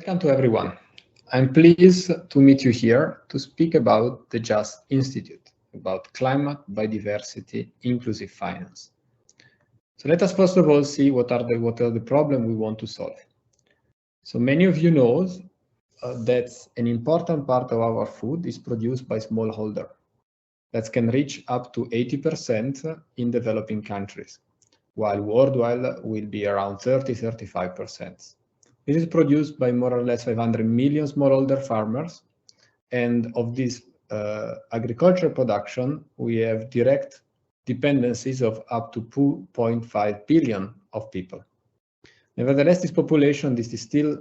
Welcome to everyone. I'm pleased to meet you here to speak about the JuST Institute, about climate, biodiversity, inclusive finance. So let us first of all see what are the problems we want to solve. So many of you know that an important part of our food is produced by smallholders. That can reach up to 80% in developing countries, while worldwide will be around 30–35%. This is produced by more or less 500 million smallholder farmers, and of this agriculture production, we have direct dependencies of up to 2.5 billion of people. Nevertheless, this population, this is still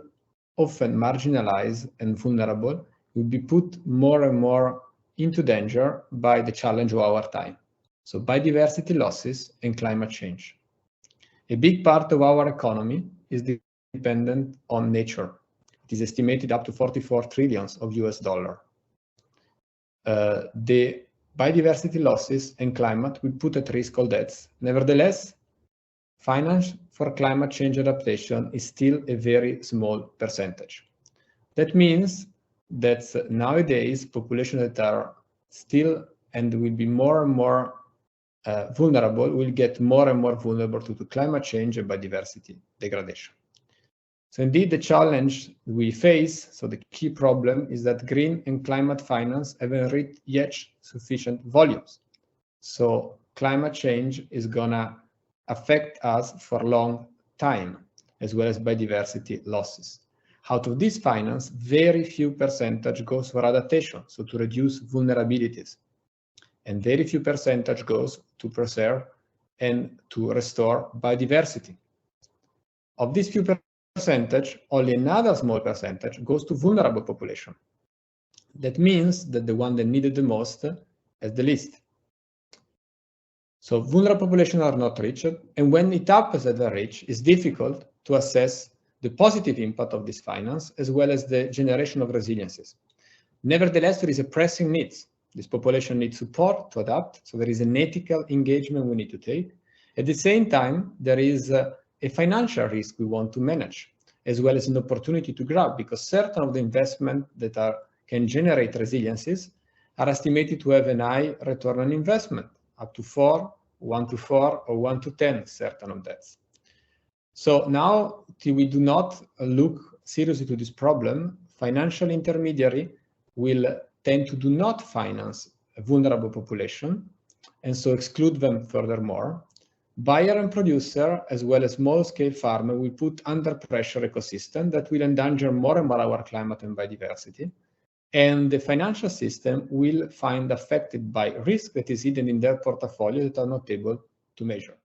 often marginalized and vulnerable, will be put more and more into danger by the challenge of our time. So biodiversity losses and climate change. A big part of our economy is dependent on nature. It is estimated up to 44 trillion of US dollar. The biodiversity losses and climate will put at risk all that. Nevertheless, finance for climate change adaptation is still a very small percentage. That means that nowadays populations that are still and will be more and more vulnerable will get more and more vulnerable to climate change and biodiversity degradation. So indeed, the challenge we face, so the key problem is that green and climate finance haven't reached yet sufficient volumes. So climate change is gonna affect us for a long time, as well as biodiversity losses. Out of this finance, very few percentage goes for adaptation, so to reduce vulnerabilities. And very few percentage goes to preserve and to restore biodiversity. Of this few percentage, only another small percentage goes to vulnerable population. That means that the one that needed the most has the least. So vulnerable populations are not reached, and when it happens that they're reached, it's difficult to assess the positive impact of this finance, as well as the generation of resiliences. Nevertheless, there is a pressing need. This population needs support to adapt, so there is an ethical engagement we need to take. At the same time, there is a financial risk we want to manage, as well as an opportunity to grab, because certain of the investment that can generate resiliences are estimated to have an high return on investment, up to 1 to 4, or 1 to 10, certain of that. So now, till we do not look seriously to this problem, financial intermediary will tend to do not finance a vulnerable population, and so exclude them furthermore. Buyer and producer, as well as small-scale farmer, will put under pressure ecosystem that will endanger more and more our climate and biodiversity. And the financial system will find affected by risk that is hidden in their portfolio that are not able to measure.